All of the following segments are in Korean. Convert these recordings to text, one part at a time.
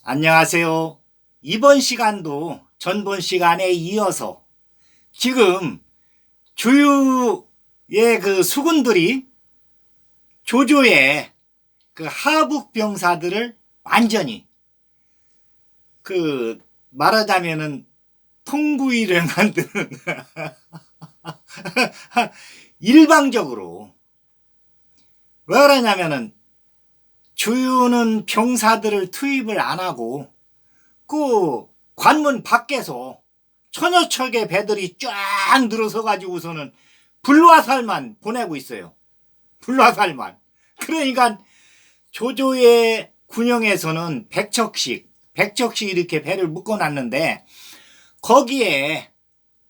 안녕하세요. 이번 시간도 전번 시간에 이어서 지금 주유의 그 수군들이 조조의 그 하북 병사들을 완전히 그 말하자면은 통구이를 만드는 일방적으로 왜 그러냐면은 주유는 병사들을 투입을 안 하고 그 관문 밖에서 천여 척의 배들이 쫙 늘어서 가지고서는 불화살만 보내고 있어요. 불화살만. 그러니까 조조의 군영에서는 100척씩 이렇게 배를 묶어놨는데 거기에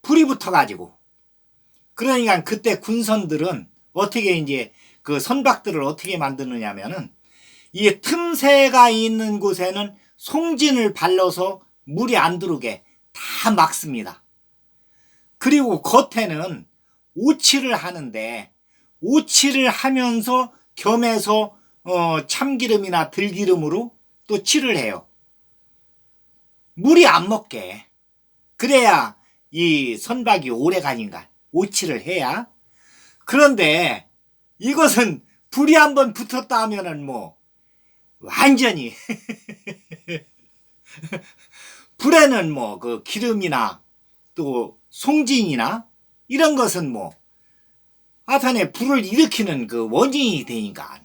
불이 붙어가지고 그러니까 그때 군선들은 어떻게 이제 그 선박들을 어떻게 만드느냐면은 이 틈새가 있는 곳에는 송진을 발라서 물이 안 들어오게 다 막습니다. 그리고 겉에는 오칠을 하는데 오칠을 하면서 겸해서 참기름이나 들기름으로 또 칠을 해요. 물이 안 먹게. 그래야 이 선박이 오래 가니까 오칠을 해야. 그런데 이것은 불이 한번 붙었다 하면은 뭐 완전히 불에는 뭐 그 기름이나 또 송진이나 이런 것은 뭐 하여튼에 불을 일으키는 그 원인이 되니까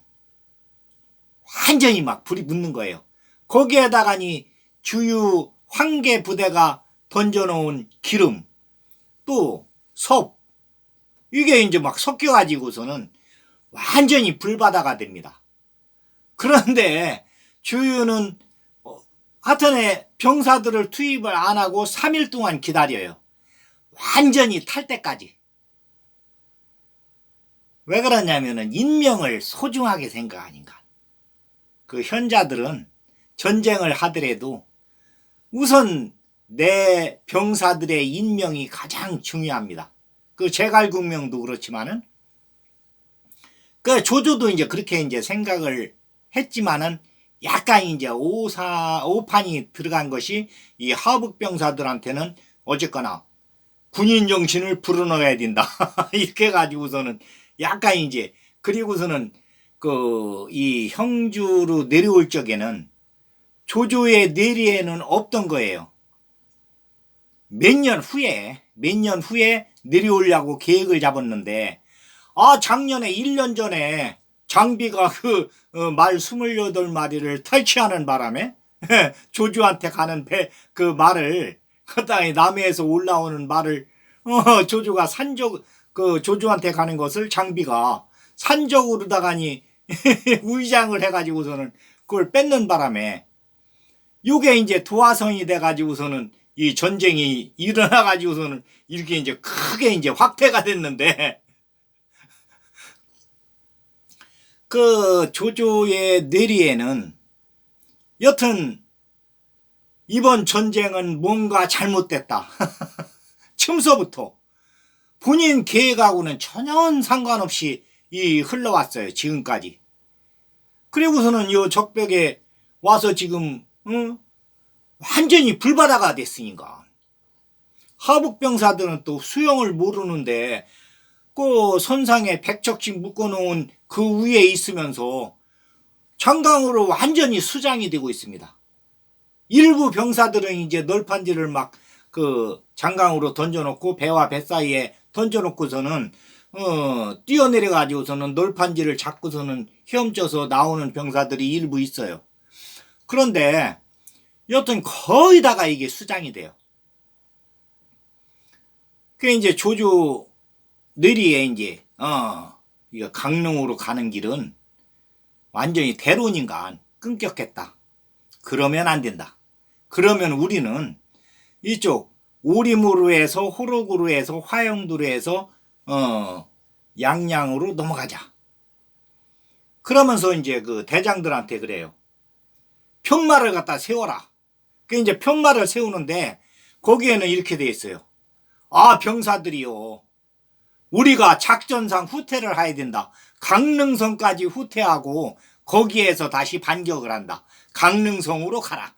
완전히 막 불이 붙는 거예요. 거기에다가니 주유 황계 부대가 던져놓은 기름 또 섭 이게 이제 막 섞여가지고서는 완전히 불바다가 됩니다. 그런데 주유는 하여튼에 병사들을 투입을 안 하고 3일 동안 기다려요. 완전히 탈 때까지. 왜 그러냐면은 인명을 소중하게 생각하니까. 그 현자들은 전쟁을 하더라도 우선 내 병사들의 인명이 가장 중요합니다. 그 제갈국명도 그렇지만은 그 조조도 이제 그렇게 이제 생각을 했지만은 약간 이제 오판이 들어간 것이 이 하북 병사들한테는 어쨌거나 군인 정신을 불어넣어야 된다. 이렇게 해가지고서는 약간 이제 그리고서는 그 이 형주로 내려올 적에는 조조의 내리에는 없던 거예요. 몇 년 후에 내려오려고 계획을 잡았는데 작년에 1년 전에 장비가 그 말 28마리를 탈취하는 바람에 조조한테 가는 그 말을 그다음에 남해에서 올라오는 말을 조조가 조조한테 가는 것을 장비가 산적으로다가니 위장을 해가지고서는 그걸 뺏는 바람에 요게 이제 도화선이 돼가지고서는 이 전쟁이 일어나가지고서는 이렇게 이제 크게 이제 확대가 됐는데 그 조조의 뇌리에는 여튼 이번 전쟁은 뭔가 잘못됐다. 처음서부터 본인 계획하고는 전혀 상관없이 흘러왔어요. 지금까지. 그리고서는 요 적벽에 와서 지금 완전히 불바다가 됐으니까 하북 병사들은 또 수영을 모르는데 그 선상에 100척씩 묶어놓은 그 위에 있으면서 장강으로 완전히 수장이 되고 있습니다. 일부 병사들은 이제 널판지를 막 그 장강으로 던져놓고 배와 배 사이에 던져놓고서는 뛰어내려 가지고서는 널판지를 잡고서는 헤엄쳐서 나오는 병사들이 일부 있어요. 그런데 여튼 거의 다가 이게 수장이 돼요. 그 이제 조조 내리에 이제 이거 강릉으로 가는 길은 완전히 대론인가 끊겼겠다. 그러면 안 된다. 그러면 우리는 이쪽 오림으로 해서 호록으로 해서 화영도로 해서 양양으로 넘어가자. 그러면서 이제 그 대장들한테 그래요. 편말을 갖다 세워라. 그 이제 편말을 세우는데 거기에는 이렇게 돼 있어요. 병사들이요. 우리가 작전상 후퇴를 해야 된다. 강릉성까지 후퇴하고 거기에서 다시 반격을 한다. 강릉성으로 가라.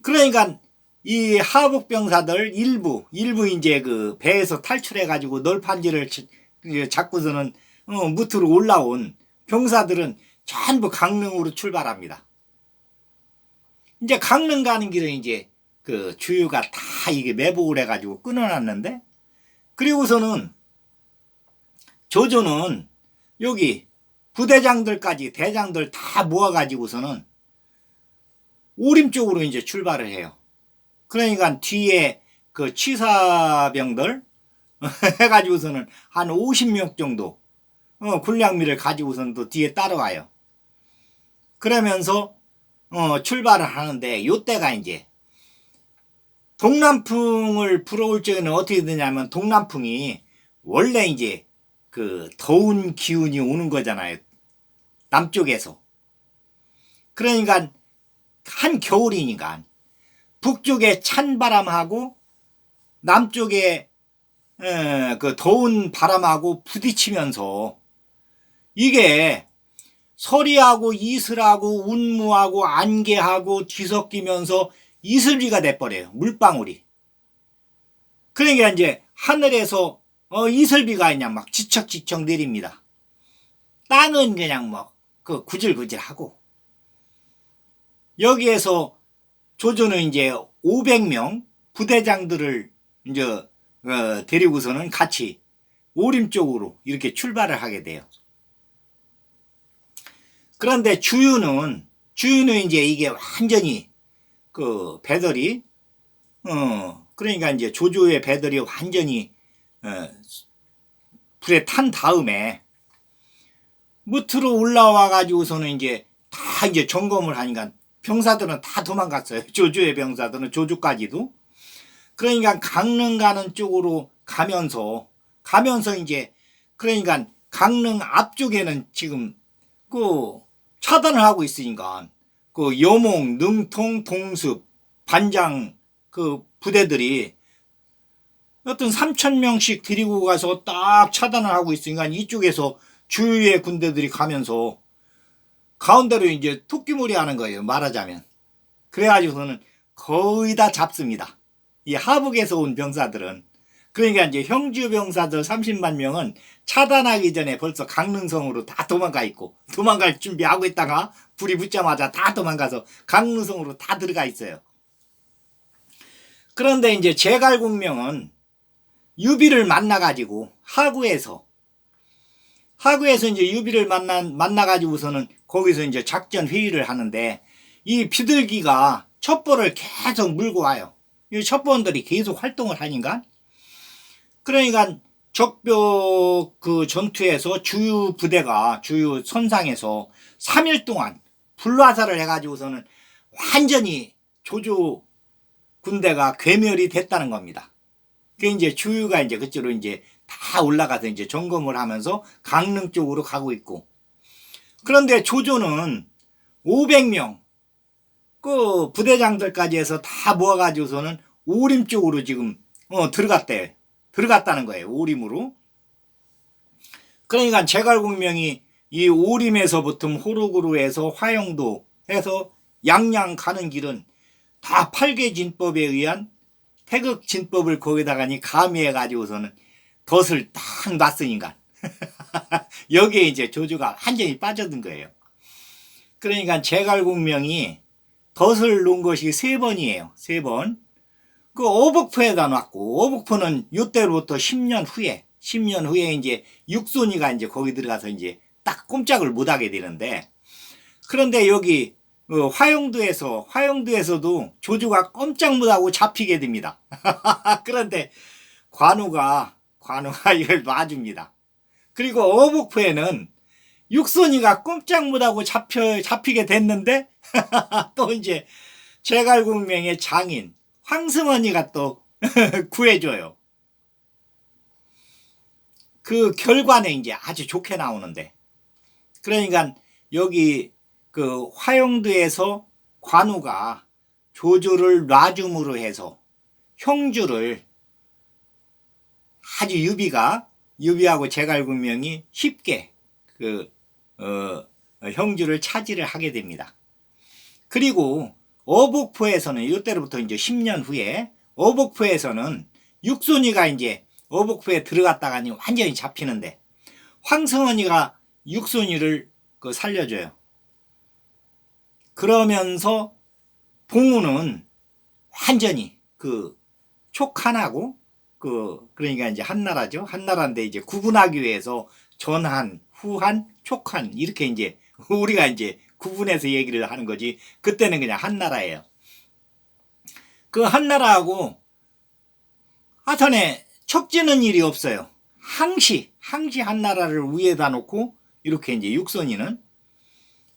그러니까 이 하복병사들 일부 이제 그 배에서 탈출해 가지고 널판지를 잡고서는 무트로 올라온 병사들은 전부 강릉으로 출발합니다. 이제 강릉 가는 길은 이제 그 주유가 다 이게 매복을 해 가지고 끊어놨는데, 그리고서는 조조는 여기 부대장들까지 대장들 다 모아 가지고서는 오림 쪽으로 이제 출발을 해요. 그러니까 뒤에 그 취사병들 해가지고서는 한 50명 정도 군량미를 가지고서는 또 뒤에 따라와요. 그러면서 출발을 하는데, 요때가 이제 동남풍을 불어올 적에는 어떻게 되냐면, 동남풍이 원래 이제 그 더운 기운이 오는 거잖아요, 남쪽에서. 그러니까 한 겨울이니까 북쪽에 찬 바람하고 남쪽에 그 더운 바람하고 부딪히면서 이게 서리하고 이슬하고 운무하고 안개하고 뒤섞이면서 이슬비가 돼버려요, 물방울이. 그러니까 이제 하늘에서 이슬비가 그냥 막 지척지척 내립니다. 땅은 그냥 뭐 그 구질구질하고. 여기에서 조조는 이제 500명 부대장들을 이제 데리고서는 같이 오림 쪽으로 이렇게 출발을 하게 돼요. 그런데 주유는 이제 이게 완전히 그 배들이 그러니까 이제 조조의 배들이 완전히 불에 탄 다음에 무트로 올라와 가지고서는 이제 다 이제 점검을 하니까 병사들은 다 도망갔어요. 조조의 병사들은, 조조까지도. 그러니까 강릉 가는 쪽으로 가면서 이제 그러니까 강릉 앞쪽에는 지금 그 차단을 하고 있으니까 그 여몽, 능통, 동습, 반장 그 부대들이 어떤 3,000명씩 데리고 가서 딱 차단을 하고 있으니까 이쪽에서 주위의 군대들이 가면서 가운데로 이제 토끼몰이 하는 거예요, 말하자면. 그래가지고서는 거의 다 잡습니다, 이 하북에서 온 병사들은. 그러니까 이제 형주 병사들 30만 명은 차단하기 전에 벌써 강릉성으로 다 도망가 있고, 도망갈 준비하고 있다가 불이 붙자마자 다 도망가서 강릉성으로 다 들어가 있어요. 그런데 이제 제갈공명은 유비를 만나가지고 하구에서 이제 유비를 만나가지고서는 거기서 이제 작전 회의를 하는데, 이 비둘기가 첩보를 계속 물고 와요. 이 첩보원들이 계속 활동을 하니까. 그러니까 적벽 그 전투에서 주유 부대가 주유 선상에서 3일 동안 불화살을 해가지고서는 완전히 조조 군대가 괴멸이 됐다는 겁니다. 그 이제 주유가 이제 그쪽으로 이제 다 올라가서 이제 점검을 하면서 강릉 쪽으로 가고 있고. 그런데 조조는 500명 그 부대장들까지 해서 다 모아가지고서는 오림 쪽으로 지금 들어갔다는 거예요, 오림으로. 그러니까 제갈공명이 이 오림에서부터 호록으로 해서 화영도 해서 양양 가는 길은 다 팔계진법에 의한 태극진법을 거기다가니 가미해 가지고서는 덫을 딱 놨으니까 여기에 이제 조조가 완전히 빠져든 거예요. 그러니까 제갈공명이 덫을 놓은 것이 3번이에요. 3번. 그 어복포에다 놨고, 어복포는 요때로부터 10년 후에 이제 육손이가 이제 거기 들어가서 이제 딱 꼼짝을 못 하게 되는데, 그런데 여기 화영도에서도 조조가 꼼짝 못 하고 잡히게 됩니다. 그런데 관우가 이걸 놔줍니다. 그리고 어복포에는 육손이가 꼼짝 못하고 잡히게 됐는데 또 이제 제갈공명의 장인 황승원이가 또 구해줘요. 그 결과는 이제 아주 좋게 나오는데, 그러니까 여기 그 화영도에서 관우가 조조를 놔줌으로 해서 형주를 아주 유비하고 제갈공명이 쉽게 형주를 차지를 하게 됩니다. 그리고 어복포에서는 이때로부터 이제 10년 후에 어복포에서는 육손이가 이제 어복포에 들어갔다가 완전히 잡히는데 황성원이가 육손이를 살려줘요. 그러면서 봉우는 완전히 촉한하고 그러니까 이제 한나라죠. 한나라인데 이제 구분하기 위해서 전한, 후한, 촉한 이렇게 이제 우리가 이제 구분해서 얘기를 하는 거지. 그때는 그냥 한나라예요. 그 한나라하고 하여튼에 척지는 일이 없어요. 항시 한나라를 위에다 놓고 이렇게 이제 육손이는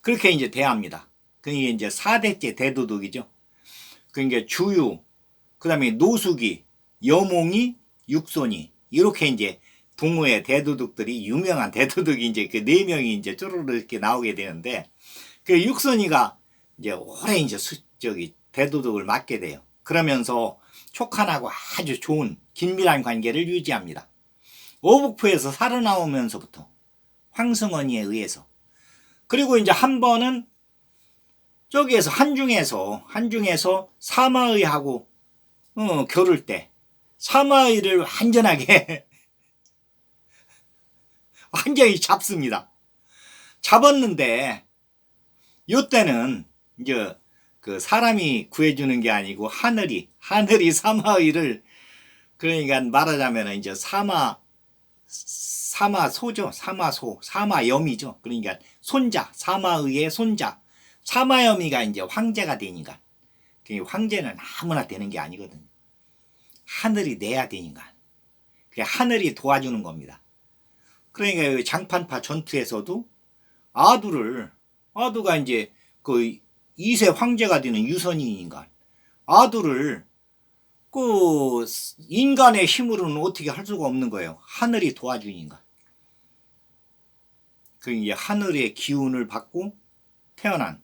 그렇게 이제 대합니다. 그게 이제 4대째 대도독이죠. 그러니까 주유, 그 다음에 노숙이, 여몽이, 육손이 이렇게 이제 동호회 대도독들이 유명한 대도독이 이제 그 4명이 이제 쪼르르 이렇게 나오게 되는데 그 육손이가 이제 오래 이제 대도독을 맡게 돼요. 그러면서 촉한하고 아주 좋은 긴밀한 관계를 유지합니다. 어복포에서 살아나오면서부터 황승원이에 의해서. 그리고 이제 한 번은 저기에서 한중에서 사마의하고 겨룰 때 사마의를 완전히 잡습니다. 잡았는데 요때는 이제 그 사람이 구해주는 게 아니고 하늘이 사마의를 그러니까 말하자면 이제 사마소죠. 사마염이죠. 그러니까 손자, 사마의의 손자. 사마염이가 이제 황제가 되니까. 황제는 아무나 되는 게 아니거든요. 하늘이 내야 되니까. 하늘이 도와주는 겁니다. 그러니까 장판파 전투에서도 아두가 이제 그 2세 황제가 되는 유선인인가. 아두를 인간의 힘으로는 어떻게 할 수가 없는 거예요. 하늘이 도와주니까. 이제 하늘의 기운을 받고 태어난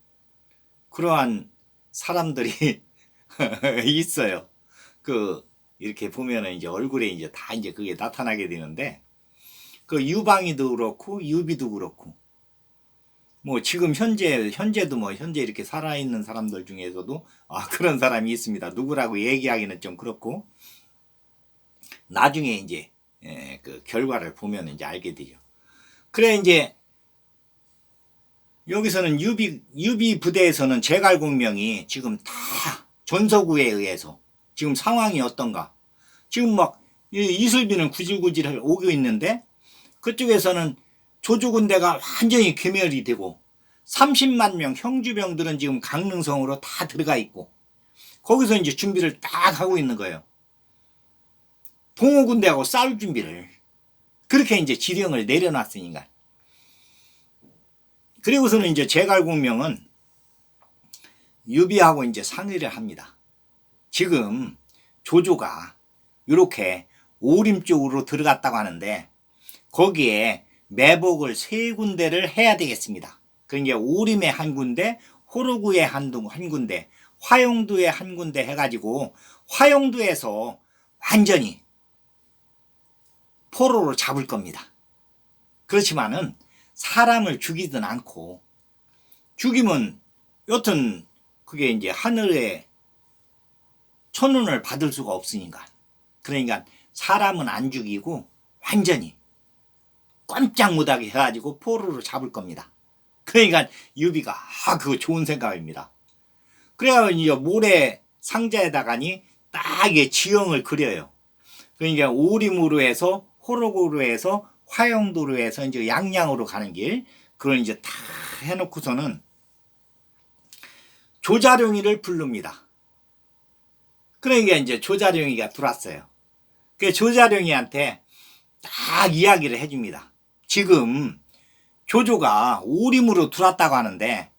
그러한 사람들이 있어요. 이렇게 보면은 이제 얼굴에 이제 다 이제 그게 나타나게 되는데, 유방이도 그렇고, 유비도 그렇고, 뭐 지금 현재도 현재 이렇게 살아있는 사람들 중에서도 그런 사람이 있습니다. 누구라고 얘기하기는 좀 그렇고, 나중에 이제 그 결과를 보면 이제 알게 되죠. 그래 이제 여기서는 유비 부대에서는 제갈공명이 지금 다 전서구에 의해서 지금 상황이 어떤가. 지금 막 이슬비는 구질구질 오고 있는데 그쪽에서는 조조군대가 완전히 괴멸이 되고 30만 명 형주병들은 지금 강릉성으로 다 들어가 있고 거기서 이제 준비를 딱 하고 있는 거예요. 동호군대하고 싸울 준비를 그렇게 이제 지령을 내려놨으니까. 그리고서는 이제 제갈공명은 유비하고 이제 상의를 합니다. 지금 조조가 이렇게 오림 쪽으로 들어갔다고 하는데 거기에 매복을 3군데를 해야 되겠습니다. 그러니까 오림에 한 군데, 호로구에 한 군데, 화용도에 한 군데 해가지고 화용도에서 완전히 포로로 잡을 겁니다. 그렇지만은 사람을 죽이든 않고 죽이면 여튼 그게 이제 하늘의 천운을 받을 수가 없으니까 그러니까 사람은 안 죽이고 완전히 깜짝 못하게 해가지고 포로로 잡을 겁니다. 그러니까 유비가 그거 좋은 생각입니다. 그래야 이제 모래 상자에다가니 딱 이게 지형을 그려요. 그러니까 오림으로 해서 호로구로 해서 화영도로 해서 이제 양양으로 가는 길 그걸 이제 다 해놓고서는 조자룡이를 부릅니다. 그러니까 이제 조자룡이가 들어왔어요. 그 조자룡이한테 딱 이야기를 해줍니다. 지금 조조가 오림으로 들어왔다고 하는데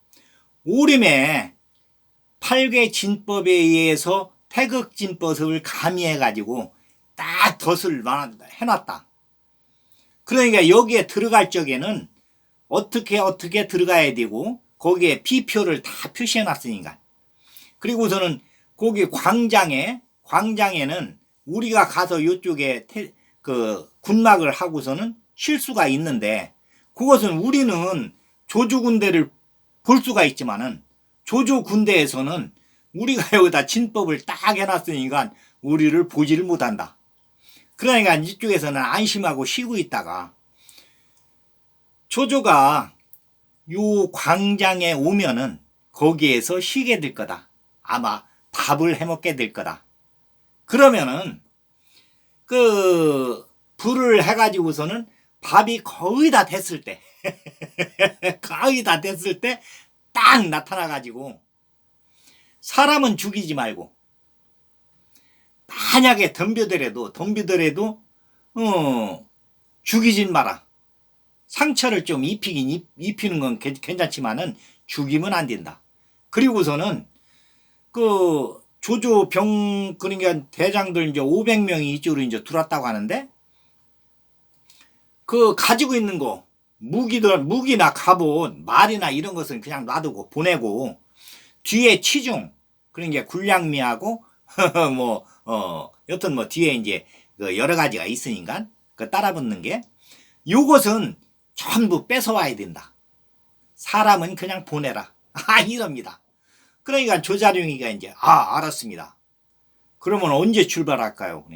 오림에 8개 진법에 의해서 태극진법을 가미해가지고 딱 덫을 해놨다. 그러니까 여기에 들어갈 적에는 어떻게 들어가야 되고 거기에 비표를 다 표시해놨으니까. 그리고서는 거기 광장에는 우리가 가서 이쪽에 군막을 하고서는 쉴 수가 있는데 그것은 우리는 조조 군대를 볼 수가 있지만은 조조 군대에서는 우리가 여기다 진법을 딱 해놨으니까 우리를 보지를 못한다. 그러니까 이쪽에서는 안심하고 쉬고 있다가 조조가 요 광장에 오면은 거기에서 쉬게 될 거다. 아마 밥을 해먹게 될 거다. 그러면은 그 불을 해가지고서는 밥이 거의 다 됐을 때 거의 다 됐을 때 딱 나타나가지고 사람은 죽이지 말고 만약에 덤벼더라도 죽이진 마라. 상처를 좀 입히는 건 괜찮지만은 죽이면 안 된다. 그리고서는 그 조조 그러니까 대장들 이제 500명이 이쪽으로 이제 들어왔다고 하는데 그 가지고 있는 거 무기나 갑옷 말이나 이런 것은 그냥 놔두고 보내고 뒤에 치중 그러니까 굴량미하고 여튼 뒤에 이제 그 여러 가지가 있으니까 그 따라붙는 게 요것은 전부 뺏어와야 된다. 사람은 그냥 보내라. 이럽니다. 그러니까 조자룡이가 이제 알았습니다. 그러면 언제 출발할까요?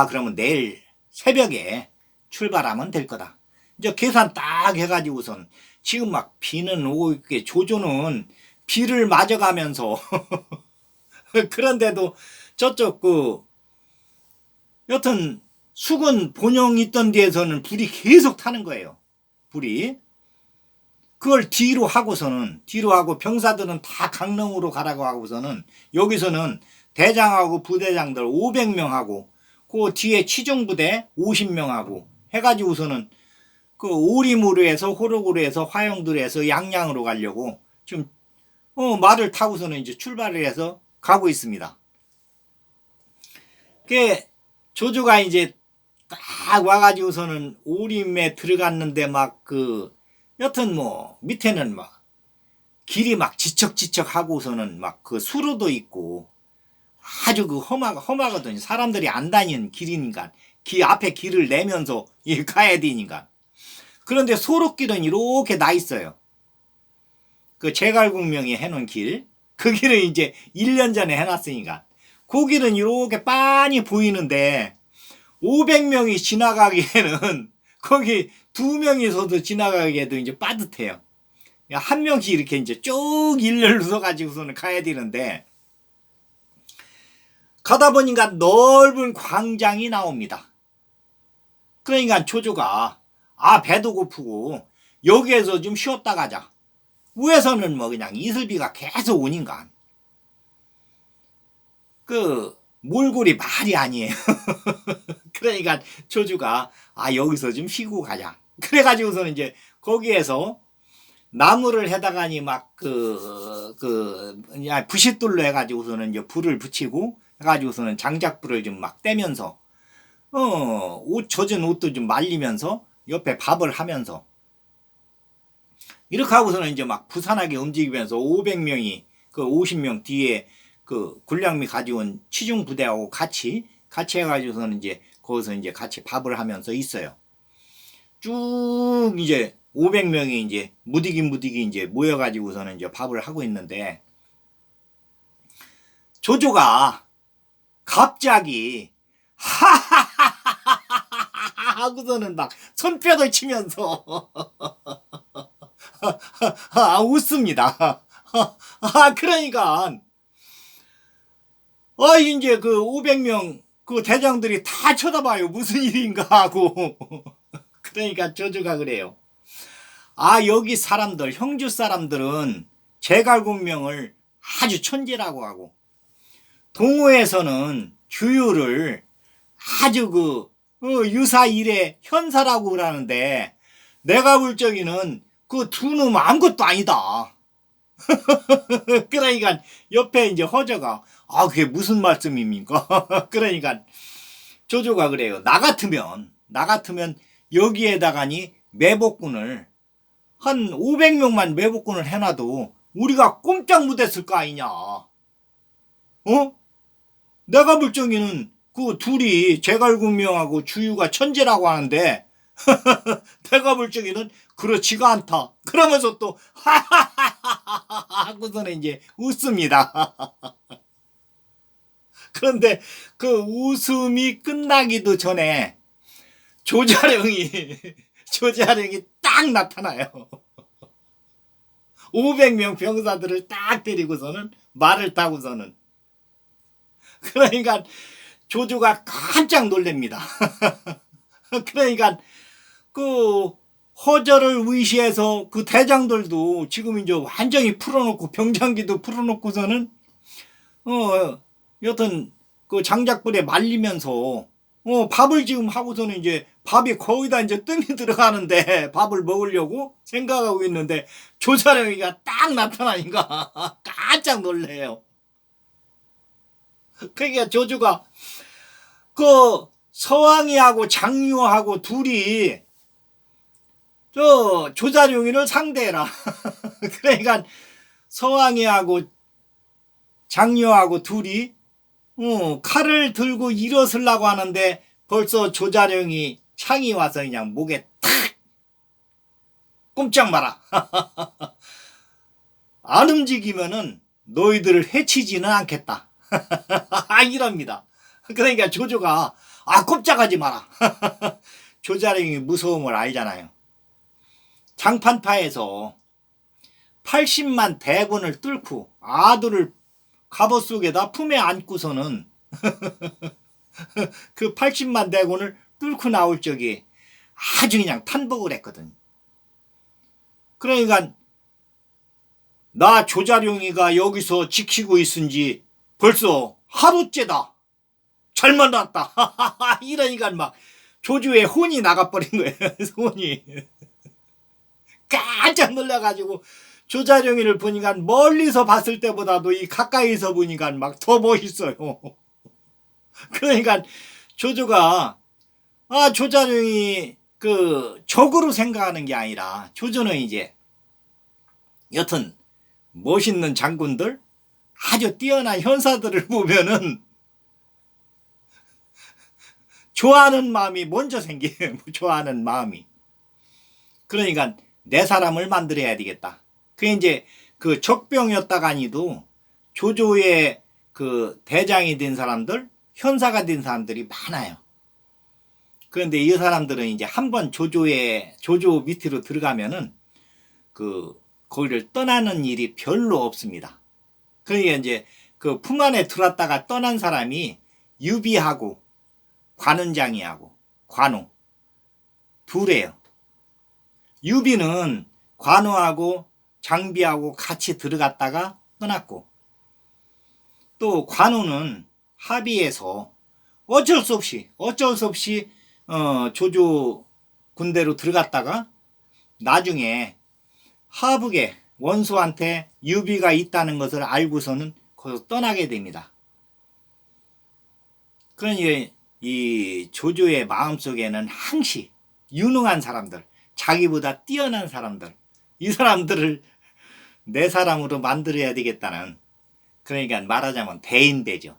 그러면 내일 새벽에 출발하면 될 거다. 이제 계산 딱 해가지고선 지금 막 비는 오고 있게 조조는 비를 맞아가면서 그런데도 저쪽 여튼 수군 본영 있던 데에서는 불이 계속 타는 거예요. 불이. 그걸 뒤로 하고 병사들은 다 강릉으로 가라고 하고서는 여기서는 대장하고 부대장들 500명하고 그 뒤에 치중부대 50명하고 해가지고서는 그 오리무로 해서 호록으로 해서 화영도로 해서 양양으로 가려고 지금 말을 타고서는 이제 출발을 해서 가고 있습니다. 그 조조가 이제 딱 와가지고서는 오림에 들어갔는데 여튼 밑에는 길이 지척지척 하고서는 그 수로도 있고 아주 험하거든요. 사람들이 안 다니는 길이니까 앞에 길을 내면서 가야 되니까. 그런데 소록길은 이렇게 나 있어요. 그 제갈국명이 해놓은 길. 그 길은 이제 1년 전에 해놨으니까. 그 길은 이렇게 빤히 보이는데 500명이 지나가기에는 거기 2명이서도 지나가기에도 이제 빠듯해요. 한 명씩 이렇게 이제 쭉 일렬로 서가지고서는 가야 되는데 가다 보니까 넓은 광장이 나옵니다. 그러니까 조조가 배도 고프고 여기에서 좀 쉬었다 가자. 위에서는 그냥 이슬비가 계속 오니까 몰골이 말이 아니에요. 그러니까 조조가 여기서 좀 쉬고 가자. 그래가지고서는 이제 거기에서 나무를 해다가니 부싯돌로 해가지고서는 이제 불을 붙이고 해가지고서는 장작불을 좀 떼면서 젖은 옷도 좀 말리면서 옆에 밥을 하면서 이렇게 하고서는 이제 부산하게 움직이면서 500명이 50명 뒤에 굴량미 가져온 치중 부대하고 같이 해가지고서는 이제 거기서 이제 같이 밥을 하면서 있어요. 쭉 이제 500명이 이제 무디기 이제 모여가지고서는 이제 밥을 하고 있는데 조조가 갑자기 하고서는 손뼉을 치면서 웃습니다. 그러니까 이제 500명 대장들이 다 쳐다봐요. 무슨 일인가 하고. 그러니까 조조가 그래요. 여기 사람들, 형주 사람들은 제갈국명을 아주 천재라고 하고 동호에서는 주유를 아주 유사 일의 현사라고 그러는데 내가 볼 적에는 두 놈 아무것도 아니다. 그러니까 옆에 이제 허저가 그게 무슨 말씀입니까? 그러니까 조조가 그래요. 나 같으면 여기에다가니 매복군을 한 500명만 매복군을 해놔도 우리가 꼼짝 못했을 거 아니냐. 내가 볼 적에는 둘이 제갈국명하고 주유가 천재라고 하는데 내가 볼 적에는 그렇지가 않다. 그러면서 또 하고서는 이제 웃습니다. 그런데 그 웃음이 끝나기도 전에 조자룡이 딱 나타나요. 500명 병사들을 딱 데리고서는 말을 타고서는. 그러니까 조조가 깜짝 놀랍니다. 그러니까 그 허저를 의시해서 그 대장들도 지금 이제 완전히 풀어놓고 병장기도 풀어놓고서는 여튼 그 장작불에 말리면서 밥을 지금 하고서는 이제 밥이 거의 다 이제 뜸이 들어가는데 밥을 먹으려고 생각하고 있는데 조자룡이가 딱 나타나니까 깜짝 놀래요. 그러니까 조조가 그 서왕이하고 장유하고 둘이 저 조자룡이를 상대해라. 그러니까 서왕이하고 장유하고 둘이 칼을 들고 일어서려고 하는데 벌써 조자룡이 창이 와서 그냥 목에 탁 꼼짝 마라. 안 움직이면은 너희들을 해치지는 않겠다. 이럽니다. 그러니까 조조가 꼼짝하지 마라. 조자룡이 무서움을 알잖아요. 장판파에서 80만 대군을 뚫고 아들을 갑옷 속에다 품에 안고서는 그 80만 대군을 뚫고 나올 적에 아주 그냥 탄복을 했거든. 그러니까 나 조자룡이가 여기서 지키고 있은지 벌써 하루째다. 잘 만났다. 이러니까 막 조조의 혼이 나가버린 거예요. 혼이. 깜짝 놀라가지고 조자룡이를 보니까 멀리서 봤을 때보다도 이 가까이서 보니까 막 더 멋있어요. 그러니까 조조가 조자룡이 그 적으로 생각하는 게 아니라 조조는 이제 여튼 멋있는 장군들 아주 뛰어난 현사들을 보면은 좋아하는 마음이 먼저 생겨요. 좋아하는 마음이. 그러니까 내 사람을 만들어야 되겠다. 그게 이제 그 적병이었다가니도 조조의 그 대장이 된 사람들, 현사가 된 사람들이 많아요. 그런데 이 사람들은 이제 한번 조조 밑으로 들어가면은 거기를 떠나는 일이 별로 없습니다. 그러니까 이제 그 품 안에 들어왔다가 떠난 사람이 유비하고 관은장이하고 관우 둘이에요. 유비는 관우하고 장비하고 같이 들어갔다가 떠났고, 또 관우는 합의해서 어쩔 수 없이 조조 군대로 들어갔다가 나중에 하북에 원수한테 유비가 있다는 것을 알고서는 거기서 떠나게 됩니다. 그러니 이 조조의 마음속에는 항시 유능한 사람들, 자기보다 뛰어난 사람들, 이 사람들을 내 사람으로 만들어야 되겠다는, 그러니까 말하자면 대인배죠.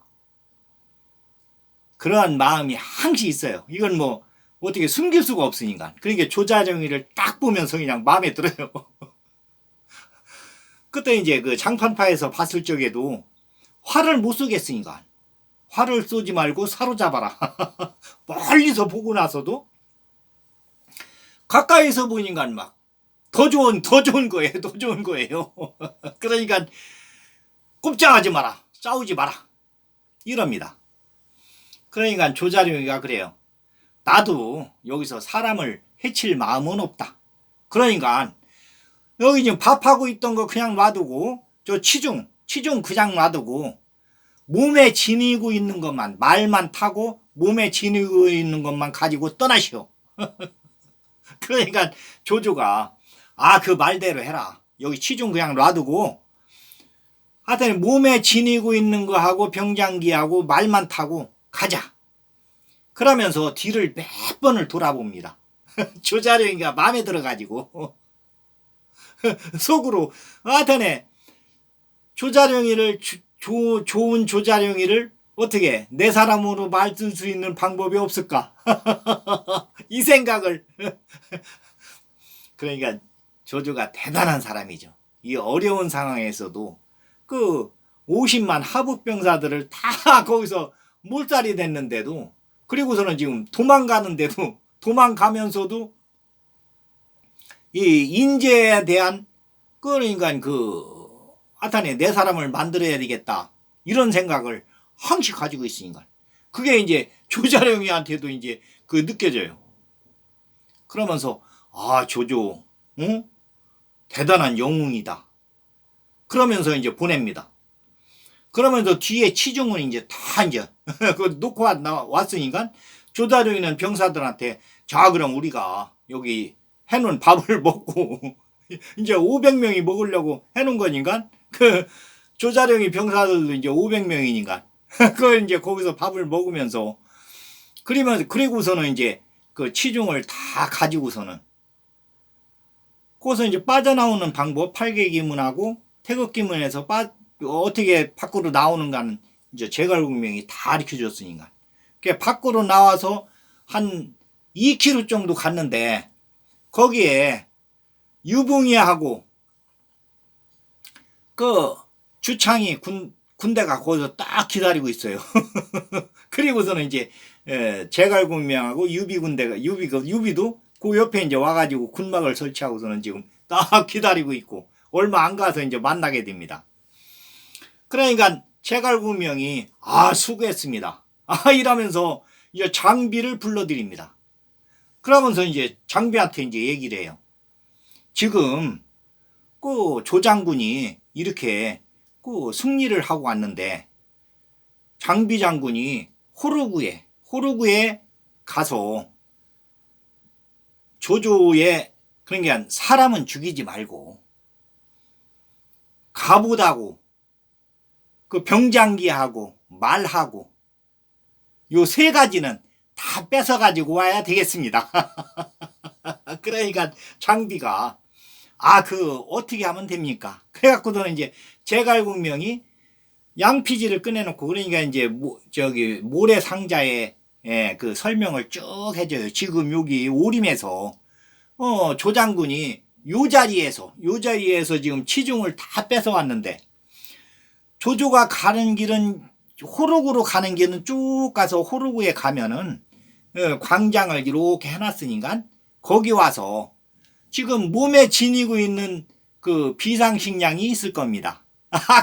그러한 마음이 항시 있어요. 이건 뭐 어떻게 숨길 수가 없으니까. 그러니까 조자룡이를 딱 보면서 그냥 마음에 들어요. 그때 이제 그 장판파에서 봤을 적에도 활을 못 쏘겠으니까 활을 쏘지 말고 사로잡아라. 멀리서 보고 나서도 가까이서 보니까 막 더 좋은 거예요. 더 좋은 거예요. 그러니까 꼼짝하지 마라. 싸우지 마라. 이럽니다. 그러니까 조자룡이가 그래요. 나도 여기서 사람을 해칠 마음은 없다. 그러니까 여기 지금 밥하고 있던 거 그냥 놔두고 저 치중 그냥 놔두고 몸에 지니고 있는 것만, 말만 타고 몸에 지니고 있는 것만 가지고 떠나시오. 그러니까 조조가 그 말대로 해라. 여기 치중 그냥 놔두고 하여튼 몸에 지니고 있는 거하고 병장기하고 말만 타고 가자. 그러면서 뒤를 몇 번을 돌아봅니다. 조자룡이가 마음에 들어가지고 속으로 하여튼 조자룡이를 좋은 조자룡이를 어떻게 내 사람으로 만들 수 있는 방법이 없을까? 이 생각을. 그러니까 조조가 대단한 사람이죠. 이 어려운 상황에서도 그 50만 하북병사들을 다 거기서 몰살이 됐는데도, 그리고서는 지금 도망가는데도, 도망가면서도 이 인재에 대한 그러니까 하여튼에 내 사람을 만들어야 되겠다 이런 생각을 항시 가지고 있으니까 그게 이제 조자룡이한테도 이제 느껴져요. 그러면서 조조 응? 대단한 영웅이다. 그러면서 이제 보냅니다. 그러면서 뒤에 치중은 이제 다 이제 그 놓고 왔으니까 조자룡이는 병사들한테 자 그럼 우리가 여기 해놓은 밥을 먹고 이제 500명이 먹으려고 해놓은 거니까 조자룡이 병사들도 이제 500명이니까 그걸 이제 거기서 밥을 먹으면서 그리고서는 이제 치중을 다 가지고서는 거기서 이제 빠져나오는 방법 팔개기문하고 태극기문에서 어떻게 밖으로 나오는가는 이제 제갈국명이 다 가르쳐 줬으니까 밖으로 나와서 한 2km 정도 갔는데 거기에 유붕이하고 주창이 군대가 거기서 딱 기다리고 있어요. 그리고서는 이제 제갈국명하고 유비도 그 옆에 이제 와가지고 군막을 설치하고서는 지금 딱 기다리고 있고 얼마 안 가서 이제 만나게 됩니다. 그러니까 제갈국명이 수고했습니다. 이러면서 이제 장비를 불러드립니다. 그러면서 이제 장비한테 이제 얘기를 해요. 지금 조장군이 이렇게 승리를 하고 왔는데 장비 장군이 호루구에 가서 조조의 그러니까 사람은 죽이지 말고 갑옷하고 병장기하고 말하고 요 3가지는 다 뺏어 가지고 와야 되겠습니다. 그러니까 장비가 어떻게 하면 됩니까? 그래갖고서는 이제 제갈국명이 양피지를 꺼내놓고 그러니까 이제 모래상자에 설명을 쭉 해줘요. 지금 여기 오림에서 조장군이 요 자리에서 지금 치중을 다 뺏어왔는데 조조가 가는 길은 호루구로 가는 길은 쭉 가서 호루구에 가면은 광장을 이렇게 해놨으니까 거기 와서 지금 몸에 지니고 있는 비상식량이 있을 겁니다.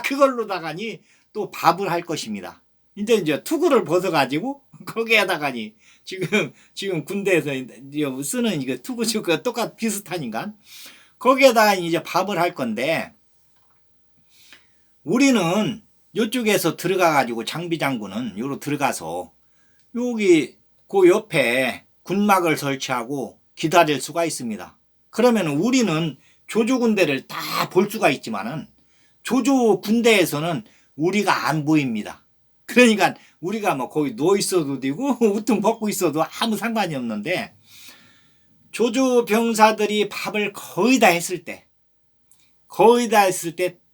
그걸로다가니 또 밥을 할 것입니다. 이제 투구를 벗어가지고 거기에다가니 지금 군대에서 쓰는 이거 투구 똑같 비슷하니까 거기에다가 이제 밥을 할 건데 우리는 이쪽에서 들어가가지고 장비장군은 요로 들어가서 여기 옆에 군막을 설치하고 기다릴 수가 있습니다. 그러면 우리는 조조 군대를 다 볼 수가 있지만은 조조 군대에서는 우리가 안 보입니다. 그러니까 우리가 거기 누워 있어도 되고 우퉁 벗고 있어도 아무 상관이 없는데 조조 병사들이 밥을 거의 다 했을 때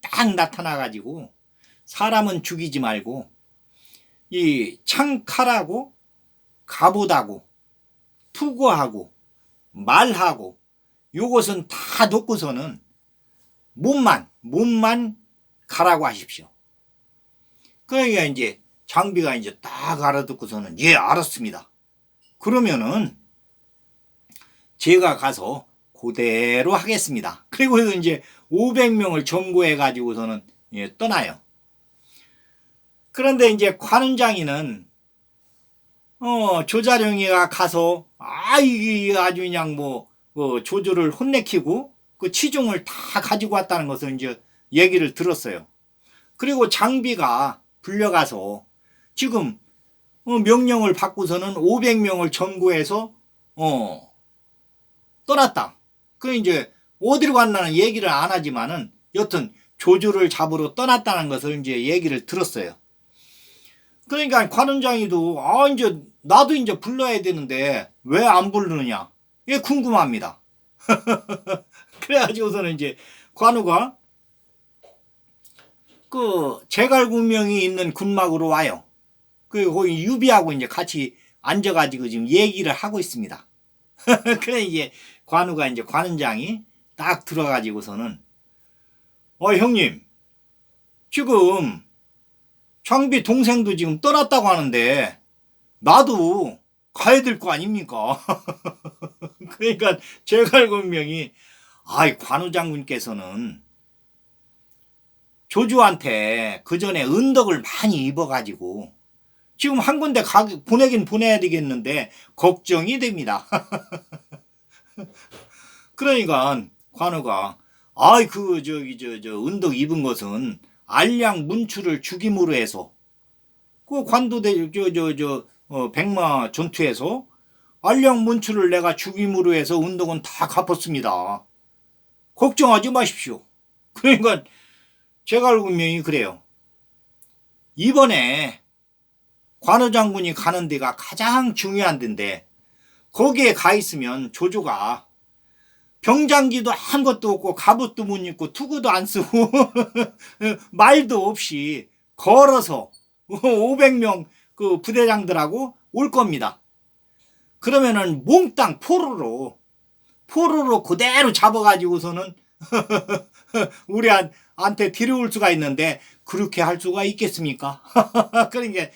딱 나타나 가지고 사람은 죽이지 말고 이 창칼하고 갑옷하고 투구하고 말하고 요것은 다 놓고서는 몸만 가라고 하십시오. 그러니까 이제 장비가 이제 딱 알아듣고서는 예 알았습니다. 그러면은 제가 가서 그대로 하겠습니다. 그리고 이제 500명을 점거해 가지고서는 떠나요. 그런데 이제 관운장이는 조자룡이가 가서 이게 아주 그냥 조조를 혼내키고 치중을 다 가지고 왔다는 것을 이제 얘기를 들었어요. 그리고 장비가 불려가서 지금 명령을 받고서는 500명을 점거해서 떠났다. 이제 어디로 갔나는 얘기를 안 하지만은 여튼 조조를 잡으러 떠났다는 것을 이제 얘기를 들었어요. 그러니까 관운장이도 이제 나도 이제 불러야 되는데 왜 안 부르느냐 이게 궁금합니다. 그래가지고서는 이제 관우가 제갈국명이 있는 군막으로 와요. 거기 유비하고 이제 같이 앉아가지고 지금 얘기를 하고 있습니다. 그래 이제 관우가 이제 관운장이 딱 들어가지고서는 형님 지금 장비 동생도 지금 떠났다고 하는데 나도 가야 될 거 아닙니까? 그러니까 제갈군명이 아이 관우 장군께서는 조주한테 그 전에 은덕을 많이 입어가지고 지금 한 군데 보내긴 보내야 되겠는데 걱정이 됩니다. 그러니까 관우가 아이 은덕 입은 것은 알량 문추를 죽임으로 해서 그 관도대 백마 전투에서 알량 문추를 내가 죽임으로 해서 은덕은 다 갚았습니다. 걱정하지 마십시오. 그러니까 제갈군명이 그래요. 이번에 관우 장군이 가는 데가 가장 중요한 데인데 거기에 가 있으면 조조가 병장기도 아무것도 없고 갑옷도 못 입고 투구도 안 쓰고 말도 없이 걸어서 500명 그 부대장들하고 올 겁니다. 그러면은 몽땅 포로로 그대로 잡아가지고서는 우리한테 데려올 수가 있는데 그렇게 할 수가 있겠습니까? 그러니까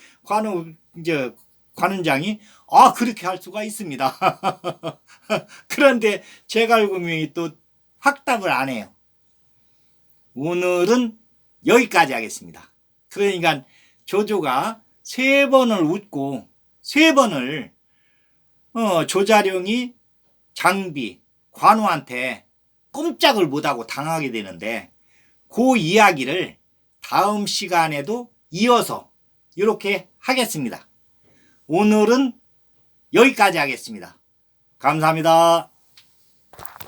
관운장이 그렇게 할 수가 있습니다. 그런데 제갈군명이 또 확답을 안 해요. 오늘은 여기까지 하겠습니다. 그러니까 조조가 3번을 웃고 3번을 조자룡이 장비 관우한테 꼼짝을 못하고 당하게 되는데 그 이야기를 다음 시간에도 이어서 이렇게 하겠습니다. 오늘은 여기까지 하겠습니다. 감사합니다.